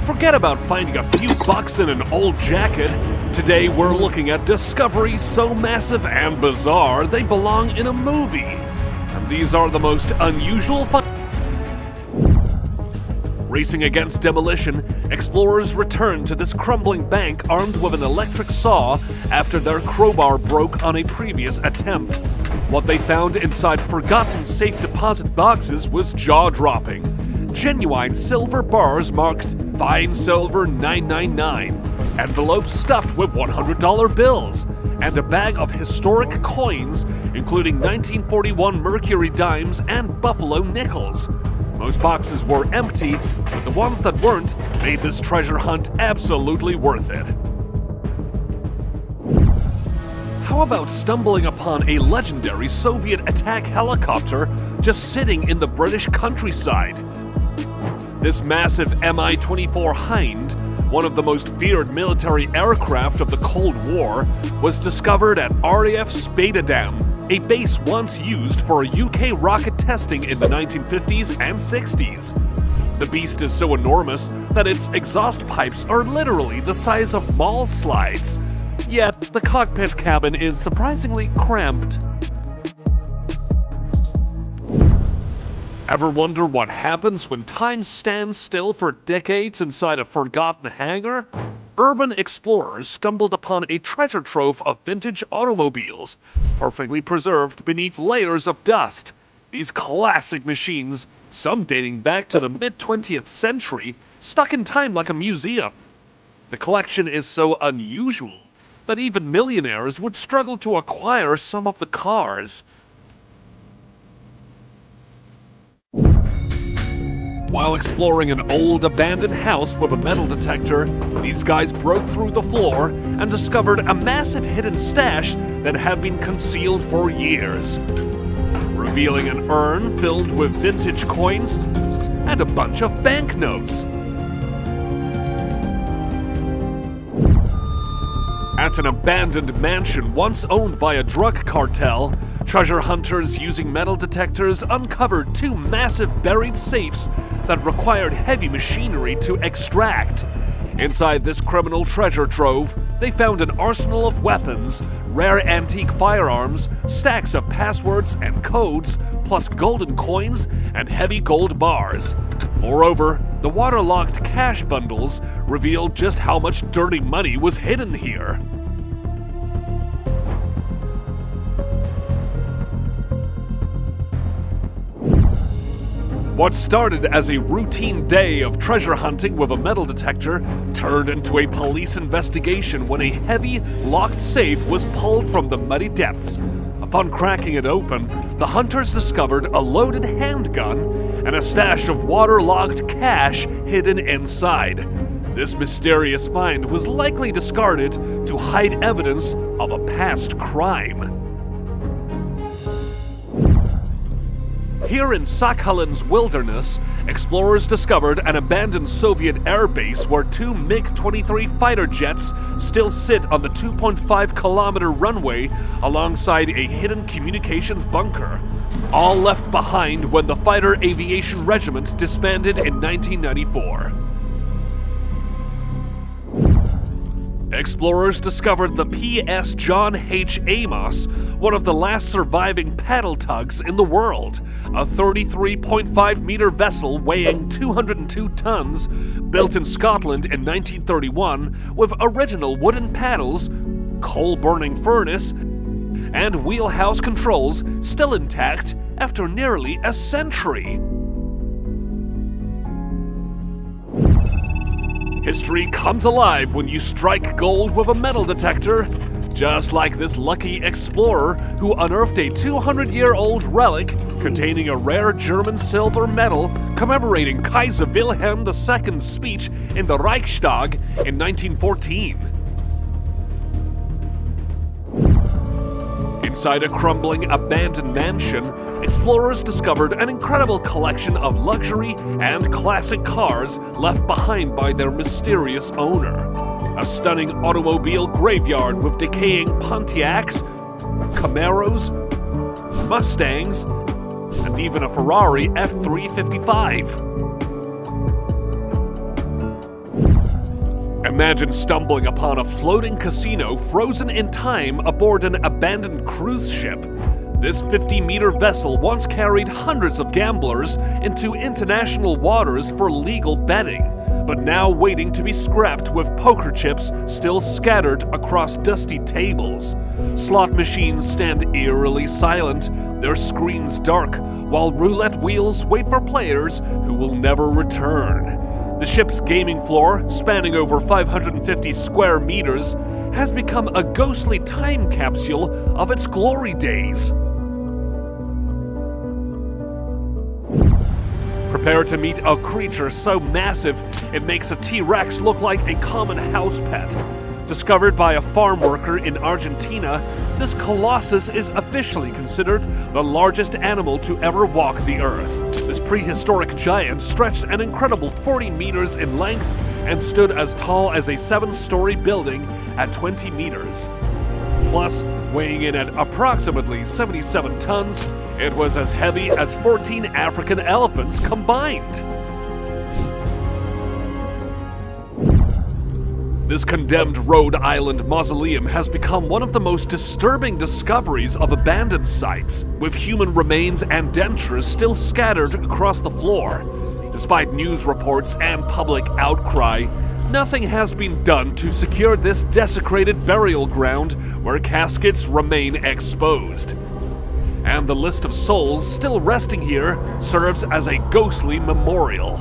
Forget about finding a few bucks in an old jacket. Today we're looking at discoveries so massive and bizarre they belong in a movie. And these are the most unusual Racing against demolition, explorers returned to this crumbling bank armed with an electric saw after their crowbar broke on a previous attempt. What they found inside forgotten safe deposit boxes was jaw-dropping. Genuine silver bars marked Fine Silver 999, envelopes stuffed with $100 bills, and a bag of historic coins, including 1941 Mercury dimes and Buffalo nickels. Most boxes were empty, but the ones that weren't made this treasure hunt absolutely worth it. How about stumbling upon a legendary Soviet attack helicopter just sitting in the British countryside? This massive Mi-24 Hind, one of the most feared military aircraft of the Cold War, was discovered at RAF Spadedam, a base once used for UK rocket testing in the 1950s and 60s. The beast is so enormous that its exhaust pipes are literally the size of mall slides. Yet, the cockpit cabin is surprisingly cramped. Ever wonder what happens when time stands still for decades inside a forgotten hangar? Urban explorers stumbled upon a treasure trove of vintage automobiles, perfectly preserved beneath layers of dust. These classic machines, some dating back to the mid-20th century, stuck in time like a museum. The collection is so unusual that even millionaires would struggle to acquire some of the cars. While exploring an old abandoned house with a metal detector, these guys broke through the floor and discovered a massive hidden stash that had been concealed for years, revealing an urn filled with vintage coins and a bunch of banknotes. At an abandoned mansion once owned by a drug cartel, treasure hunters using metal detectors uncovered two massive buried safes that required heavy machinery to extract. Inside this criminal treasure trove, they found an arsenal of weapons, rare antique firearms, stacks of passwords and codes, plus golden coins and heavy gold bars. Moreover, the waterlogged cash bundles revealed just how much dirty money was hidden here. What started as a routine day of treasure hunting with a metal detector turned into a police investigation when a heavy, locked safe was pulled from the muddy depths. Upon cracking it open, the hunters discovered a loaded handgun and a stash of waterlogged cash hidden inside. This mysterious find was likely discarded to hide evidence of a past crime. Here in Sakhalin's wilderness, explorers discovered an abandoned Soviet air base where two MiG-23 fighter jets still sit on the 2.5-kilometer runway alongside a hidden communications bunker, all left behind when the Fighter Aviation Regiment disbanded in 1994. Explorers discovered the P.S. John H. Amos, one of the last surviving paddle tugs in the world, a 33.5-meter vessel weighing 202 tons, built in Scotland in 1931 with original wooden paddles, coal-burning furnace, and wheelhouse controls still intact after nearly a century. History comes alive when you strike gold with a metal detector, just like this lucky explorer who unearthed a 200-year-old relic containing a rare German silver medal commemorating Kaiser Wilhelm II's speech in the Reichstag in 1914. Inside a crumbling, abandoned mansion, explorers discovered an incredible collection of luxury and classic cars left behind by their mysterious owner. A stunning automobile graveyard with decaying Pontiacs, Camaros, Mustangs, and even a Ferrari F355. Imagine stumbling upon a floating casino frozen in time aboard an abandoned cruise ship. This 50-meter vessel once carried hundreds of gamblers into international waters for legal betting, but now waiting to be scrapped with poker chips still scattered across dusty tables. Slot machines stand eerily silent, their screens dark, while roulette wheels wait for players who will never return. The ship's gaming floor, spanning over 550 square meters, has become a ghostly time capsule of its glory days. Prepare to meet a creature so massive it makes a T-Rex look like a common house pet. Discovered by a farm worker in Argentina, this colossus is officially considered the largest animal to ever walk the earth. This prehistoric giant stretched an incredible 40 meters in length and stood as tall as a 7-story building at 20 meters. Plus, weighing in at approximately 77 tons, it was as heavy as 14 African elephants combined. This condemned Rhode Island mausoleum has become one of the most disturbing discoveries of abandoned sites, with human remains and dentures still scattered across the floor. Despite news reports and public outcry, nothing has been done to secure this desecrated burial ground where caskets remain exposed. And the list of souls still resting here serves as a ghostly memorial.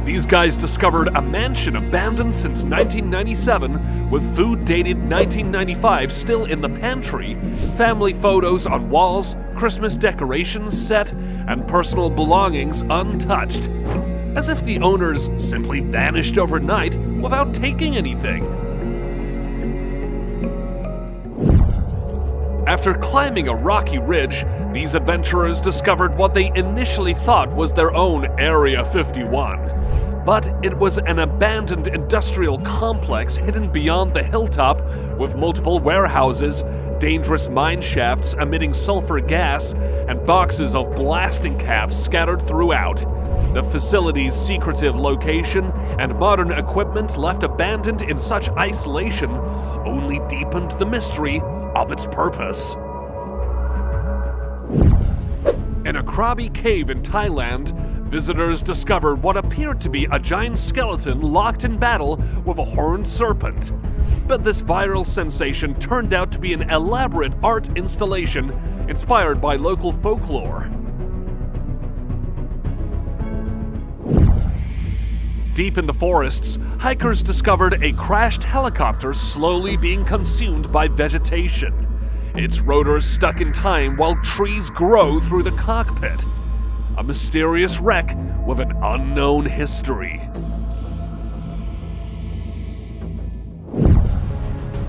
These guys discovered a mansion abandoned since 1997, with food dated 1995 still in the pantry, family photos on walls, Christmas decorations set, and personal belongings untouched. As if the owners simply vanished overnight without taking anything. After climbing a rocky ridge, these adventurers discovered what they initially thought was their own Area 51. But it was an abandoned industrial complex hidden beyond the hilltop with multiple warehouses, dangerous mine shafts emitting sulfur gas, and boxes of blasting caps scattered throughout. The facility's secretive location and modern equipment left abandoned in such isolation only deepened the mystery of its purpose. In a Krabi cave in Thailand, visitors discovered what appeared to be a giant skeleton locked in battle with a horned serpent. But this viral sensation turned out to be an elaborate art installation inspired by local folklore. Deep in the forests, hikers discovered a crashed helicopter slowly being consumed by vegetation. Its rotors stuck in time while trees grow through the cockpit. A mysterious wreck with an unknown history.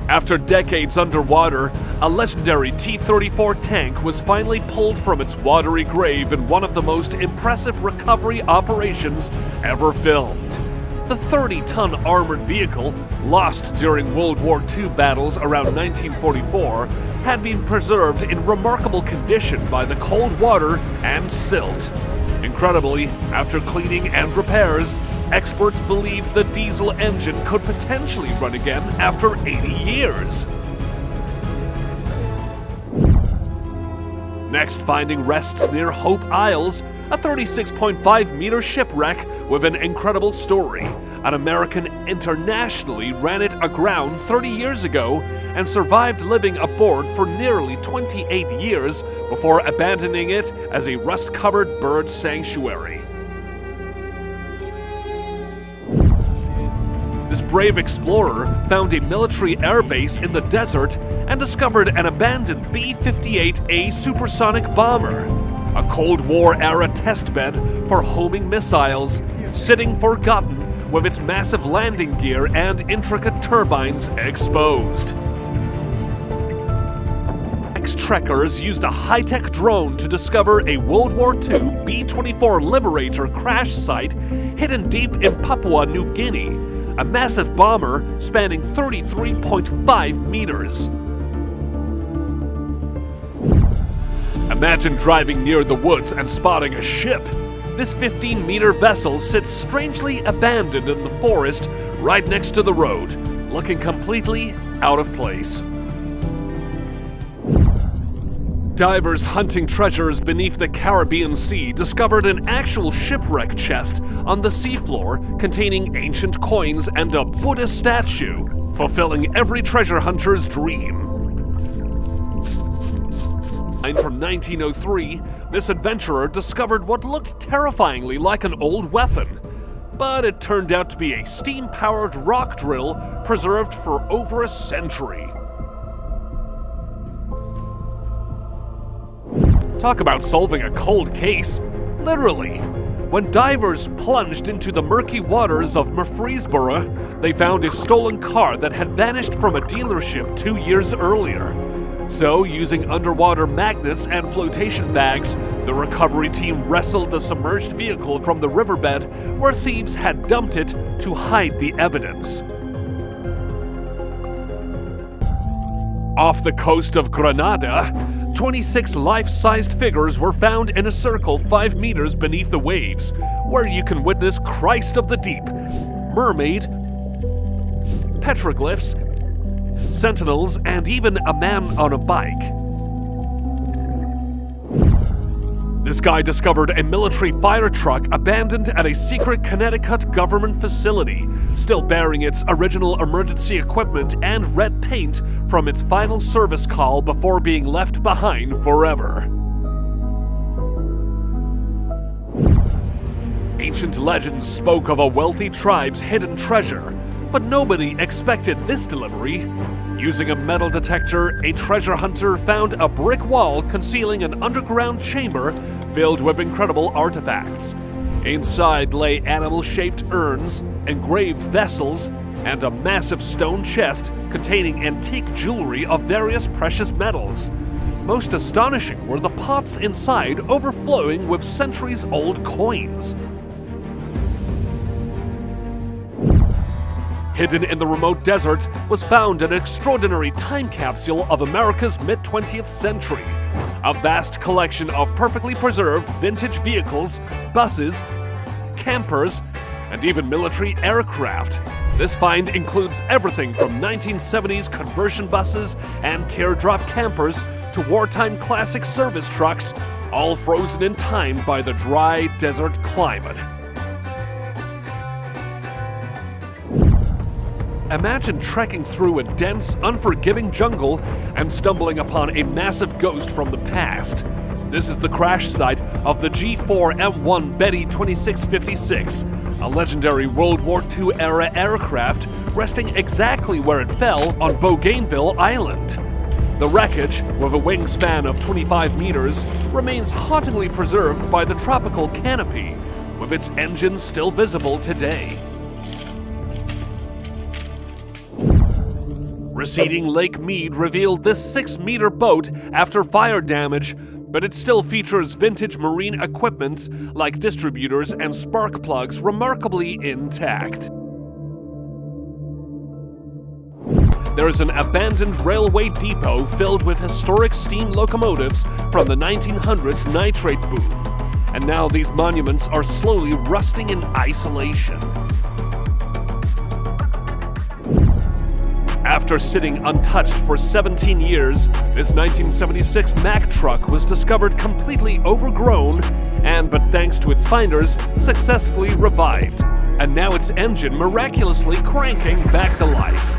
After decades underwater, a legendary T-34 tank was finally pulled from its watery grave in one of the most impressive recovery operations ever filmed. The 30-ton armored vehicle, lost during World War II battles around 1944, had been preserved in remarkable condition by the cold water and silt. Incredibly, after cleaning and repairs, experts believe the diesel engine could potentially run again after 80 years. Next finding rests near Hope Isles, a 36.5-meter shipwreck with an incredible story. An American internationally ran it aground 30 years ago and survived living aboard for nearly 28 years before abandoning it as a rust-covered bird sanctuary. This brave explorer found a military airbase in the desert and discovered an abandoned B-58A supersonic bomber, a Cold War-era testbed for homing missiles, sitting forgotten with its massive landing gear and intricate turbines exposed. Trekkers used a high-tech drone to discover a World War II B-24 Liberator crash site hidden deep in Papua New Guinea, a massive bomber spanning 33.5 meters. Imagine driving near the woods and spotting a ship. This 15-meter vessel sits strangely abandoned in the forest right next to the road, looking completely out of place. Divers hunting treasures beneath the Caribbean Sea discovered an actual shipwreck chest on the seafloor containing ancient coins and a Buddhist statue, fulfilling every treasure hunter's dream. From 1903, this adventurer discovered what looked terrifyingly like an old weapon, but it turned out to be a steam-powered rock drill preserved for over a century. Talk about solving a cold case. Literally. When divers plunged into the murky waters of Murfreesboro, they found a stolen car that had vanished from a dealership 2 years earlier. So, using underwater magnets and flotation bags, the recovery team wrestled the submerged vehicle from the riverbed where thieves had dumped it to hide the evidence. Off the coast of Grenada, 26 life-sized figures were found in a circle 5 meters beneath the waves, where you can witness Christ of the Deep, mermaid, petroglyphs, sentinels, and even a man on a bike. This guy discovered a military fire truck abandoned at a secret Connecticut government facility, still bearing its original emergency equipment and red paint from its final service call before being left behind forever. Ancient legends spoke of a wealthy tribe's hidden treasure, but nobody expected this delivery. Using a metal detector, a treasure hunter found a brick wall concealing an underground chamber filled with incredible artifacts. Inside lay animal-shaped urns, engraved vessels, and a massive stone chest containing antique jewelry of various precious metals. Most astonishing were the pots inside overflowing with centuries-old coins. Hidden in the remote desert was found an extraordinary time capsule of America's mid-20th century. A vast collection of perfectly preserved vintage vehicles, buses, campers, and even military aircraft. This find includes everything from 1970s conversion buses and teardrop campers to wartime classic service trucks, all frozen in time by the dry desert climate. Imagine trekking through a dense, unforgiving jungle and stumbling upon a massive ghost from the past. This is the crash site of the G4M1 Betty 2656, a legendary World War II-era aircraft resting exactly where it fell on Bougainville Island. The wreckage, with a wingspan of 25 meters, remains hauntingly preserved by the tropical canopy, with its engines still visible today. Receding Lake Mead revealed this 6-meter boat after fire damage, but it still features vintage marine equipment like distributors and spark plugs remarkably intact. There is an abandoned railway depot filled with historic steam locomotives from the 1900s nitrate boom, and now these monuments are slowly rusting in isolation. After sitting untouched for 17 years, this 1976 Mack truck was discovered completely overgrown and, but thanks to its finders, successfully revived. And now its engine miraculously cranking back to life.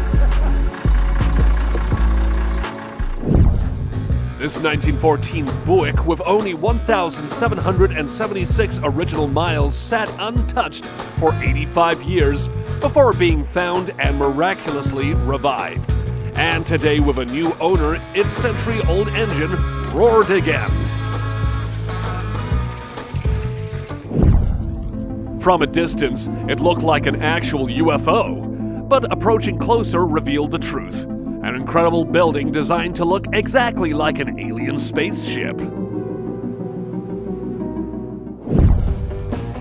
This 1914 Buick with only 1,776 original miles sat untouched for 85 years before being found and miraculously revived. And today, with a new owner, its century-old engine roared again. From a distance, it looked like an actual UFO, but approaching closer revealed the truth. An incredible building designed to look exactly like an alien spaceship.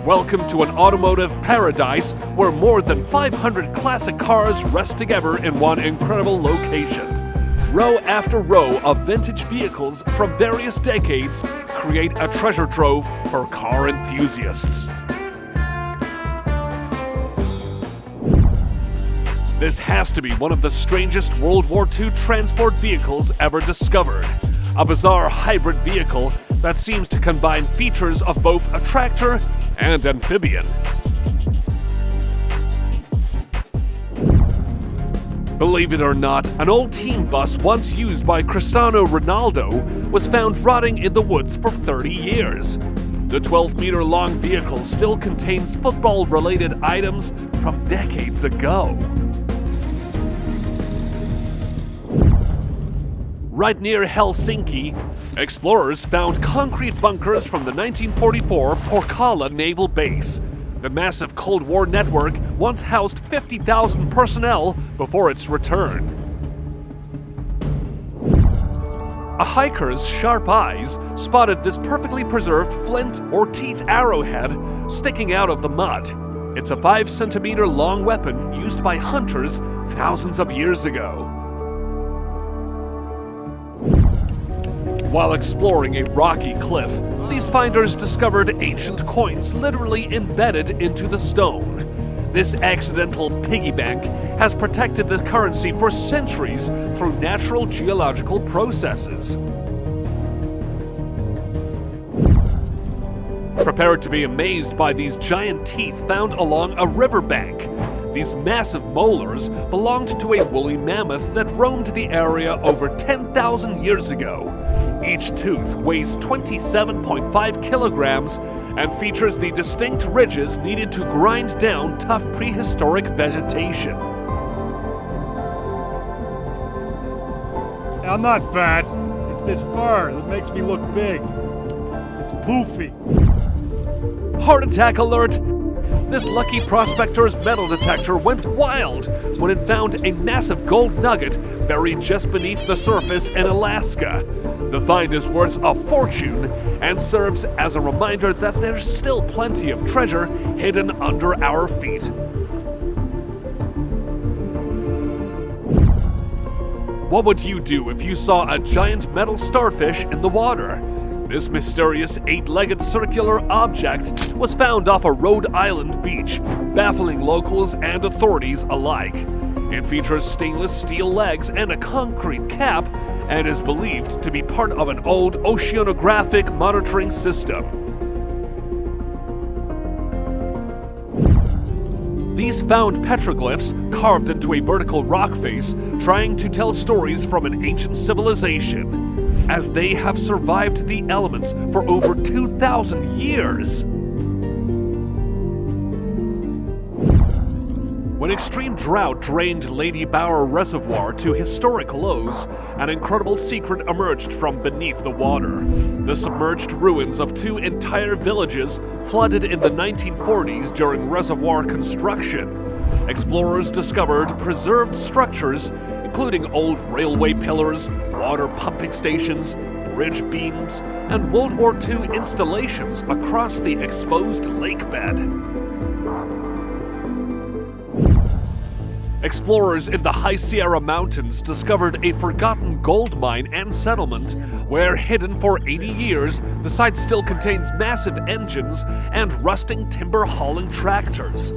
Welcome to an automotive paradise where more than 500 classic cars rest together in one incredible location. Row after row of vintage vehicles from various decades create a treasure trove for car enthusiasts. This has to be one of the strangest World War II transport vehicles ever discovered. A bizarre hybrid vehicle that seems to combine features of both a tractor and amphibian. Believe it or not, an old team bus once used by Cristiano Ronaldo was found rotting in the woods for 30 years. The 12-meter-long vehicle still contains football-related items from decades ago. Right near Helsinki, explorers found concrete bunkers from the 1944 Porkala Naval Base. The massive Cold War network once housed 50,000 personnel before its return. A hiker's sharp eyes spotted this perfectly preserved flint or teeth arrowhead sticking out of the mud. It's a 5-centimeter long weapon used by hunters thousands of years ago. While exploring a rocky cliff, these finders discovered ancient coins literally embedded into the stone. This accidental piggy bank has protected the currency for centuries through natural geological processes. Prepare to be amazed by these giant teeth found along a riverbank. These massive molars belonged to a woolly mammoth that roamed the area over 10,000 years ago. Each tooth weighs 27.5 kilograms and features the distinct ridges needed to grind down tough prehistoric vegetation. I'm not fat. It's this fur that makes me look big. It's poofy. Heart attack alert! This lucky prospector's metal detector went wild when it found a massive gold nugget buried just beneath the surface in Alaska. The find is worth a fortune and serves as a reminder that there's still plenty of treasure hidden under our feet. What would you do if you saw a giant metal starfish in the water? This mysterious 8-legged circular object was found off a Rhode Island beach, baffling locals and authorities alike. It features stainless steel legs and a concrete cap, and is believed to be part of an old oceanographic monitoring system. These found petroglyphs carved into a vertical rock face, trying to tell stories from an ancient civilization, as they have survived the elements for over 2,000 years. When extreme drought drained Lady Bower Reservoir to historic lows, an incredible secret emerged from beneath the water. The submerged ruins of 2 entire villages flooded in the 1940s during reservoir construction. Explorers discovered preserved structures, including old railway pillars, water pumping stations, bridge beams, and World War II installations across the exposed lake bed. Explorers in the High Sierra Mountains discovered a forgotten gold mine and settlement where, hidden for 80 years, the site still contains massive engines and rusting timber hauling tractors.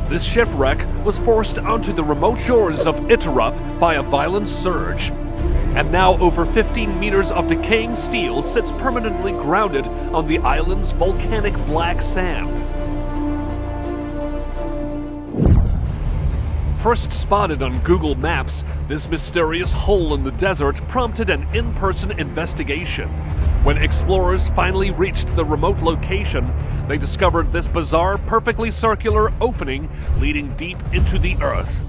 This shipwreck was forced onto the remote shores of Iturup by a violent surge. And now over 15 meters of decaying steel sits permanently grounded on the island's volcanic black sand. First spotted on Google Maps, this mysterious hole in the desert prompted an in-person investigation. When explorers finally reached the remote location, they discovered this bizarre, perfectly circular opening leading deep into the earth.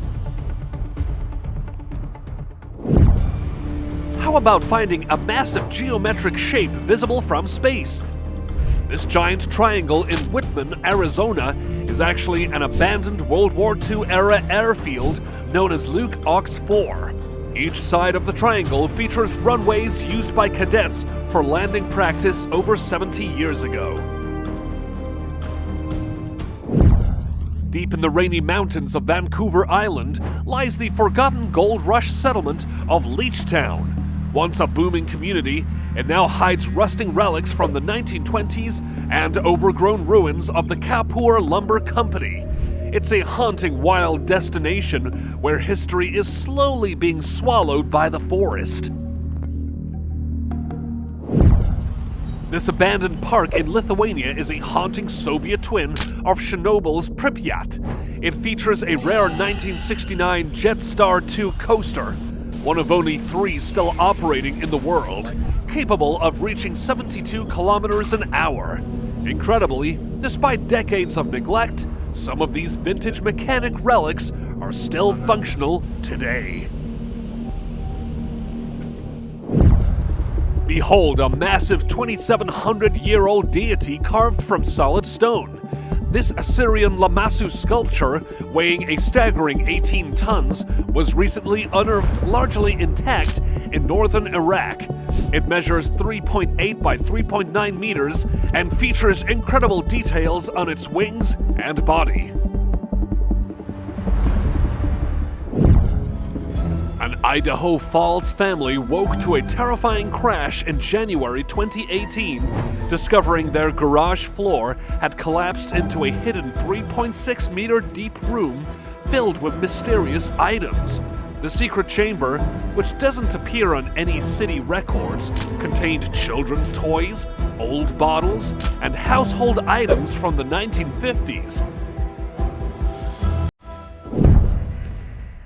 How about finding a massive geometric shape visible from space? This giant triangle in Whitman, Arizona, is actually an abandoned World War II-era airfield known as Luke Ox 4. Each side of the triangle features runways used by cadets for landing practice over 70 years ago. Deep in the rainy mountains of Vancouver Island lies the forgotten gold rush settlement of Leechtown. Once a booming community, it now hides rusting relics from the 1920s and overgrown ruins of the Kapur Lumber Company. It's a haunting wild destination where history is slowly being swallowed by the forest. This abandoned park in Lithuania is a haunting Soviet twin of Chernobyl's Pripyat. It features a rare 1969 Jetstar 2 coaster, one of only 3 still operating in the world, capable of reaching 72 kilometers an hour. Incredibly, despite decades of neglect, some of these vintage mechanic relics are still functional today. Behold a massive 2,700-year-old deity carved from solid stone. This Assyrian Lamassu sculpture, weighing a staggering 18 tons, was recently unearthed largely intact in northern Iraq. It measures 3.8 by 3.9 meters and features incredible details on its wings and body. An Idaho Falls family woke to a terrifying crash in January 2018, discovering their garage floor had collapsed into a hidden 3.6 meter deep room filled with mysterious items. The secret chamber, which doesn't appear on any city records, contained children's toys, old bottles, and household items from the 1950s.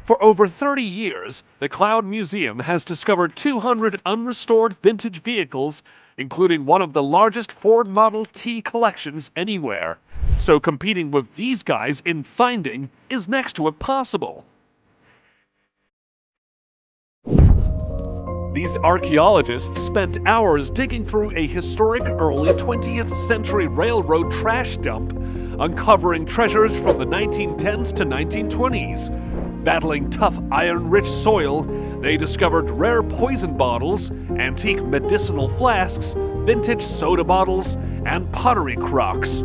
For over 30 years, the Cloud Museum has discovered 200 unrestored vintage vehicles, including one of the largest Ford Model T collections anywhere. So competing with these guys in finding is next to impossible. These archaeologists spent hours digging through a historic early 20th century railroad trash dump, uncovering treasures from the 1910s to 1920s. Battling tough iron-rich soil, they discovered rare poison bottles, antique medicinal flasks, vintage soda bottles, and pottery crocks.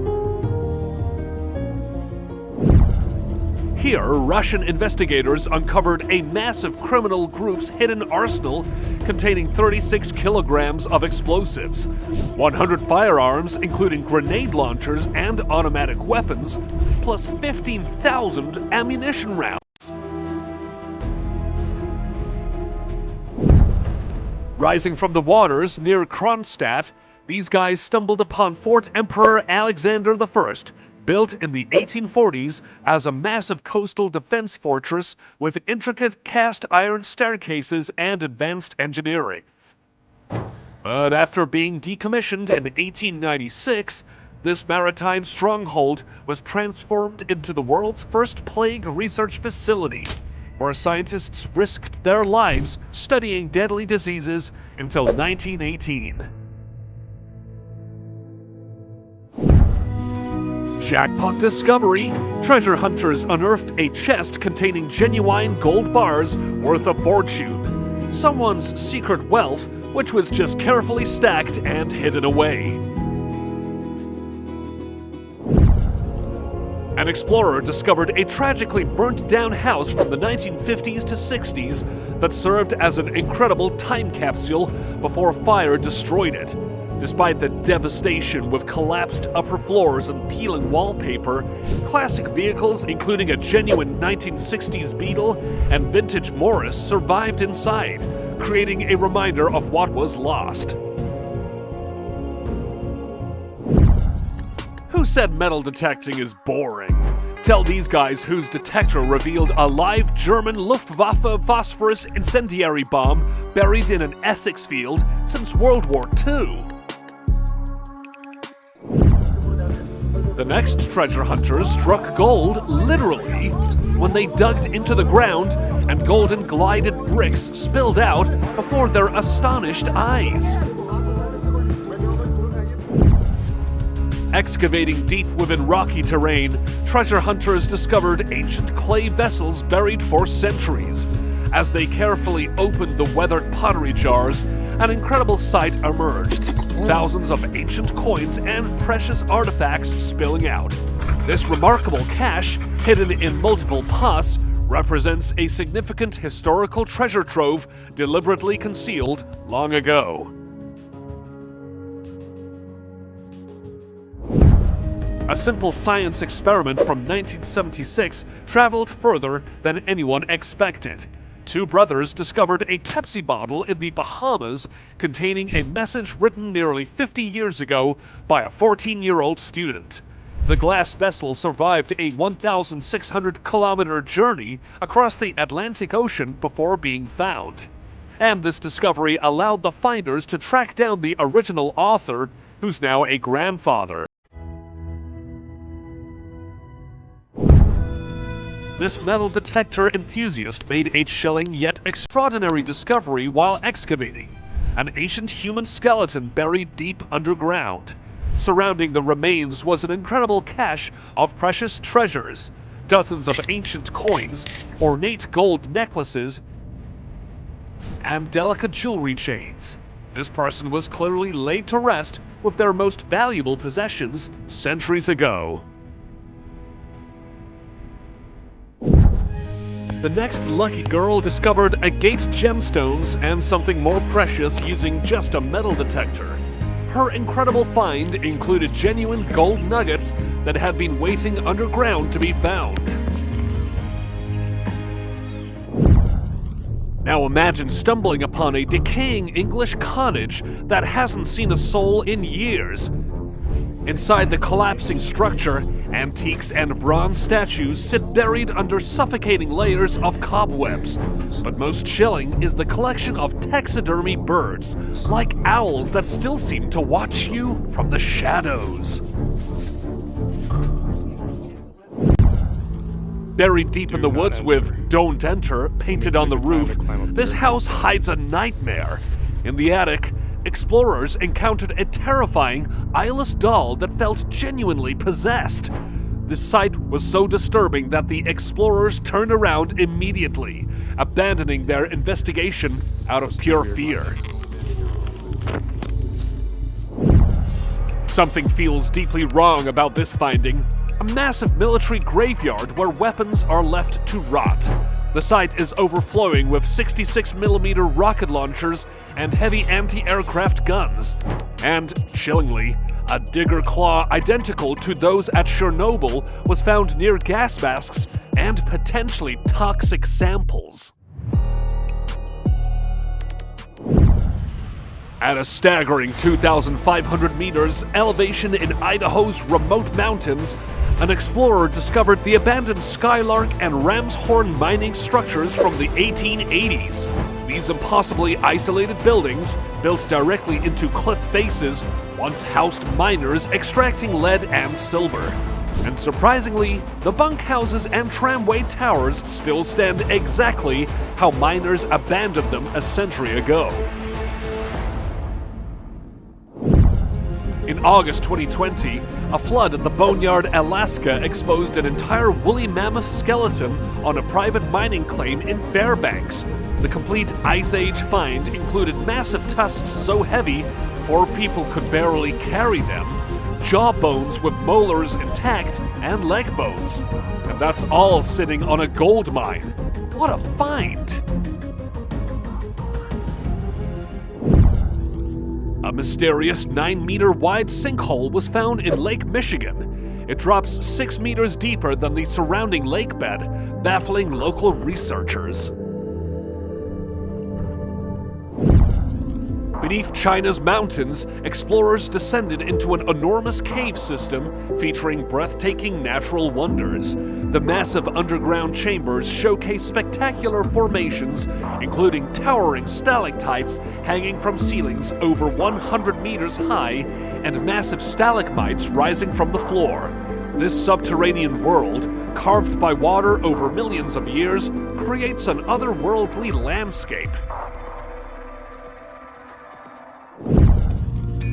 Here, Russian investigators uncovered a massive criminal group's hidden arsenal containing 36 kilograms of explosives, 100 firearms including grenade launchers and automatic weapons, plus 15,000 ammunition rounds. Rising from the waters near Kronstadt, these guys stumbled upon Fort Emperor Alexander I, built in the 1840s as a massive coastal defense fortress with intricate cast iron staircases and advanced engineering. But after being decommissioned in 1896, this maritime stronghold was transformed into the world's first plague research facility, where scientists risked their lives studying deadly diseases until 1918. Jackpot discovery! Treasure hunters unearthed a chest containing genuine gold bars worth a fortune. Someone's secret wealth, which was just carefully stacked and hidden away. An explorer discovered a tragically burnt-down house from the 1950s to 60s that served as an incredible time capsule before fire destroyed it. Despite the devastation with collapsed upper floors and peeling wallpaper, classic vehicles including a genuine 1960s Beetle and vintage Morris survived inside, creating a reminder of what was lost. Who said metal detecting is boring? Tell these guys whose detector revealed a live German Luftwaffe phosphorus incendiary bomb buried in an Essex field since World War II. The next treasure hunters struck gold, literally, when they dug into the ground and golden glided bricks spilled out before their astonished eyes. Excavating deep within rocky terrain, treasure hunters discovered ancient clay vessels buried for centuries. As they carefully opened the weathered pottery jars, an incredible sight emerged. Thousands of ancient coins and precious artifacts spilling out. This remarkable cache, hidden in multiple pots, represents a significant historical treasure trove deliberately concealed long ago. A simple science experiment from 1976 traveled further than anyone expected. Two brothers discovered a Pepsi bottle in the Bahamas containing a message written nearly 50 years ago by a 14-year-old student. The glass vessel survived a 1,600-kilometer journey across the Atlantic Ocean before being found. And this discovery allowed the finders to track down the original author, who's now a grandfather. This metal detector enthusiast made a chilling yet extraordinary discovery while excavating: an ancient human skeleton buried deep underground. Surrounding the remains was an incredible cache of precious treasures, dozens of ancient coins, ornate gold necklaces, and delicate jewelry chains. This person was clearly laid to rest with their most valuable possessions centuries ago. The next lucky girl discovered agate gemstones and something more precious using just a metal detector. Her incredible find included genuine gold nuggets that had been waiting underground to be found. Now imagine stumbling upon a decaying English cottage that hasn't seen a soul in years. Inside the collapsing structure, antiques and bronze statues sit buried under suffocating layers of cobwebs. But most chilling is the collection of taxidermy birds, like owls that still seem to watch you from the shadows. Buried deep in the woods with "Don't Enter" painted on the roof, this house hides a nightmare. In the attic, explorers encountered a terrifying, eyeless doll that felt genuinely possessed. This sight was so disturbing that the explorers turned around immediately, abandoning their investigation out of pure fear. Something feels deeply wrong about this finding: a massive military graveyard where weapons are left to rot. The site is overflowing with 66mm rocket launchers and heavy anti-aircraft guns. And, chillingly, a digger claw identical to those at Chernobyl was found near gas masks and potentially toxic samples. At a staggering 2,500 meters elevation in Idaho's remote mountains, an explorer discovered the abandoned Skylark and Ram's Horn mining structures from the 1880s. These impossibly isolated buildings, built directly into cliff faces, once housed miners extracting lead and silver. And surprisingly, the bunkhouses and tramway towers still stand exactly how miners abandoned them a century ago. In August 2020, a flood at the Boneyard, Alaska exposed an entire woolly mammoth skeleton on a private mining claim in Fairbanks. The complete Ice Age find included massive tusks so heavy 4 people could barely carry them, jaw bones with molars intact, and leg bones. And that's all sitting on a gold mine. What a find! A mysterious 9-meter wide sinkhole was found in Lake Michigan. It drops 6 meters deeper than the surrounding lake bed, baffling local researchers. Beneath China's mountains, explorers descended into an enormous cave system featuring breathtaking natural wonders. The massive underground chambers showcase spectacular formations, including towering stalactites hanging from ceilings over 100 meters high and massive stalagmites rising from the floor. This subterranean world, carved by water over millions of years, creates an otherworldly landscape.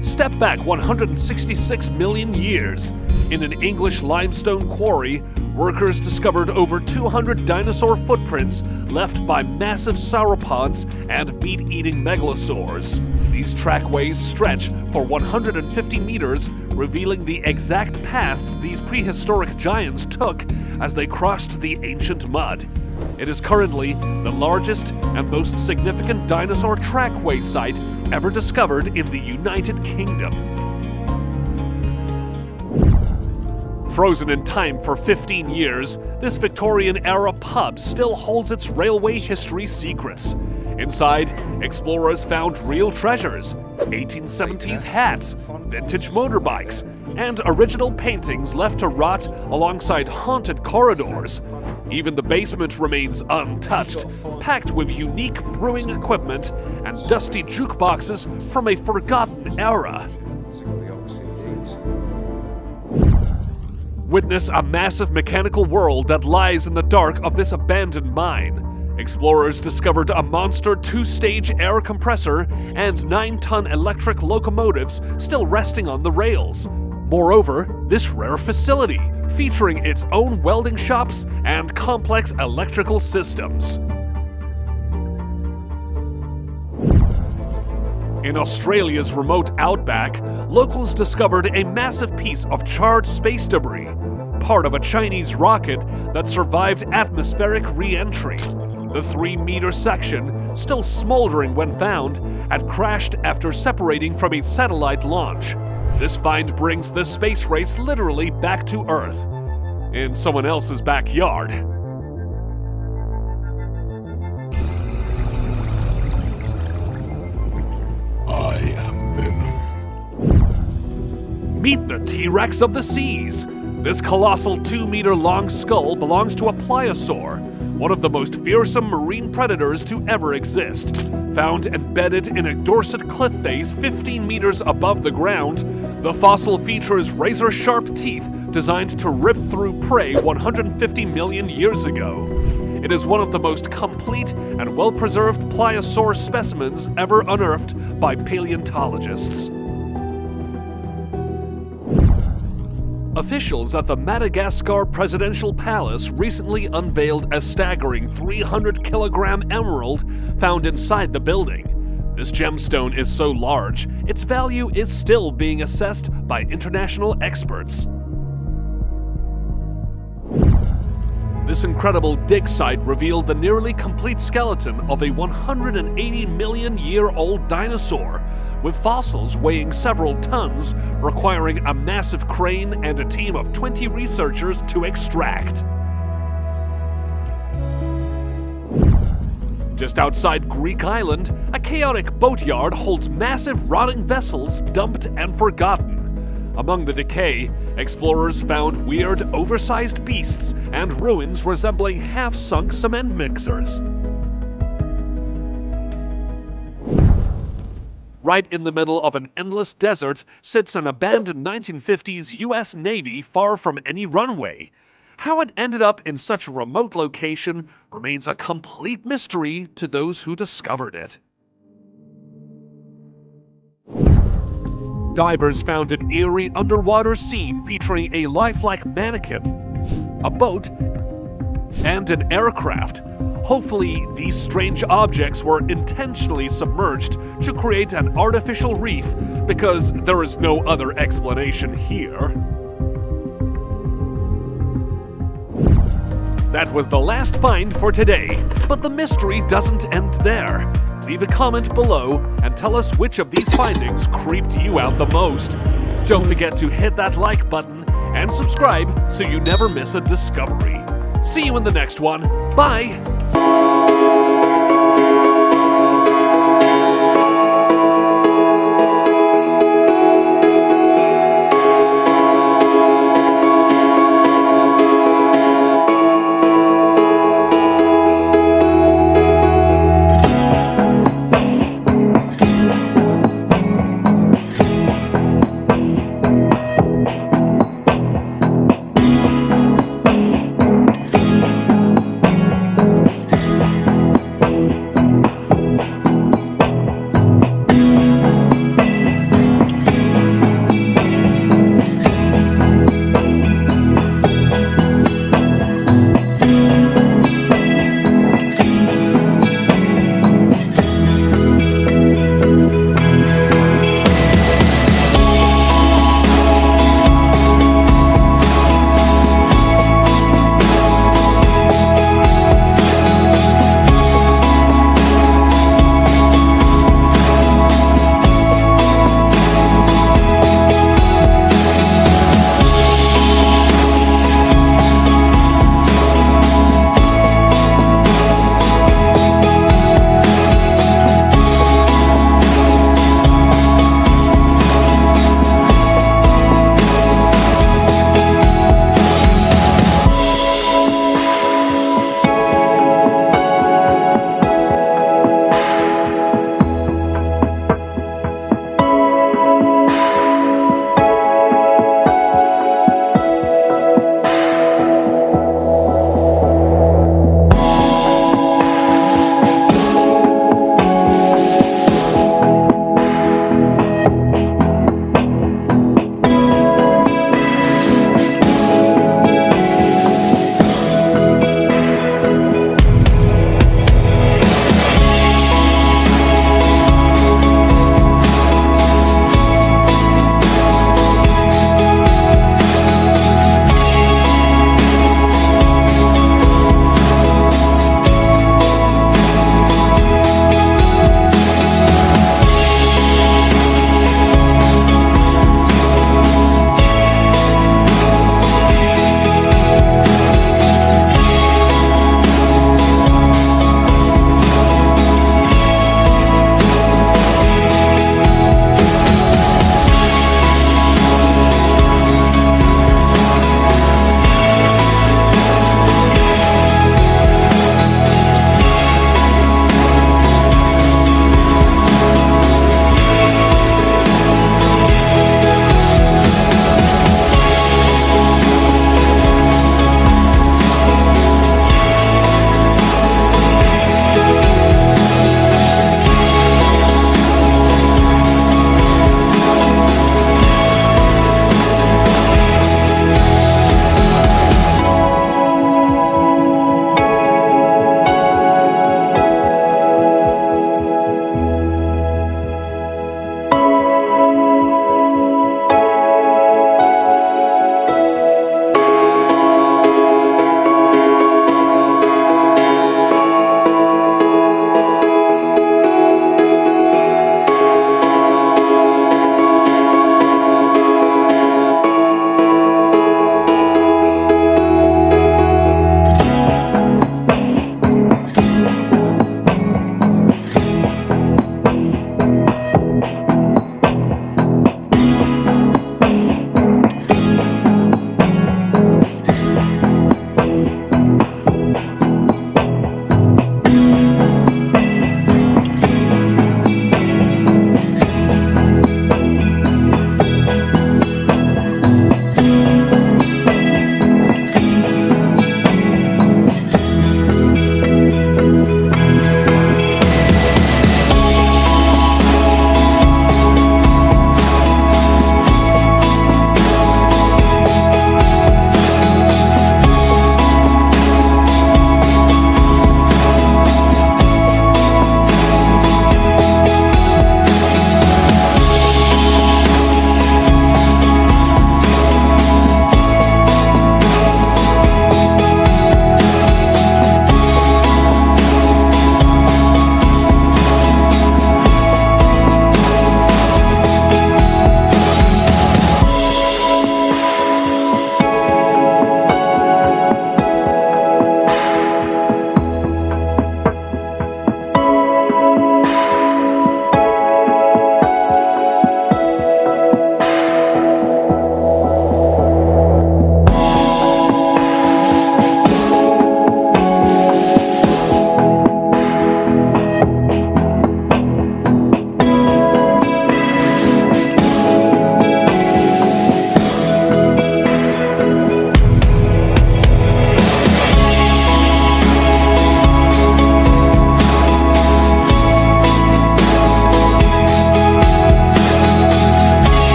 Step back 166 million years. In an English limestone quarry, workers discovered over 200 dinosaur footprints left by massive sauropods and meat-eating megalosaurs. These trackways stretch for 150 meters, revealing the exact paths these prehistoric giants took as they crossed the ancient mud. It is currently the largest and most significant dinosaur trackway site ever discovered in the United Kingdom. Frozen in time for 15 years, this Victorian-era pub still holds its railway history secrets. Inside, explorers found real treasures, 1870s hats, vintage motorbikes, and original paintings left to rot alongside haunted corridors. Even the basement remains untouched, packed with unique brewing equipment and dusty jukeboxes from a forgotten era. Witness a massive mechanical world that lies in the dark of this abandoned mine. Explorers discovered a monster 2-stage air compressor and 9-ton electric locomotives still resting on the rails. Moreover, this rare facility, featuring its own welding shops and complex electrical systems. In Australia's remote outback, locals discovered a massive piece of charred space debris, part of a Chinese rocket that survived atmospheric re-entry. The 3-meter section, still smoldering when found, had crashed after separating from a satellite launch. This find brings the space race literally back to Earth, in someone else's backyard. I am Venom. Meet the T-Rex of the seas. This colossal 2-meter-long skull belongs to a pliosaur, one of the most fearsome marine predators to ever exist. Found embedded in a Dorset cliff face 15 meters above the ground, the fossil features razor-sharp teeth designed to rip through prey 150 million years ago. It is one of the most complete and well-preserved pliosaur specimens ever unearthed by paleontologists. Officials at the Madagascar Presidential Palace recently unveiled a staggering 300-kilogram emerald found inside the building. This gemstone is so large, its value is still being assessed by international experts. This incredible dig site revealed the nearly complete skeleton of a 180-million-year-old dinosaur, with fossils weighing several tons, requiring a massive crane and a team of 20 researchers to extract. Just outside Greek Island, a chaotic boatyard holds massive rotting vessels dumped and forgotten. Among the decay, explorers found weird, oversized beasts and ruins resembling half-sunk cement mixers. Right in the middle of an endless desert sits an abandoned 1950s US Navy far from any runway. How it ended up in such a remote location remains a complete mystery to those who discovered it. Divers found an eerie underwater scene featuring a lifelike mannequin, a boat, and an aircraft. Hopefully, these strange objects were intentionally submerged to create an artificial reef, because there is no other explanation here. That was the last find for today, but the mystery doesn't end there. Leave a comment below and tell us which of these findings creeped you out the most. Don't forget to hit that like button and subscribe so you never miss a discovery. See you in the next one. Bye!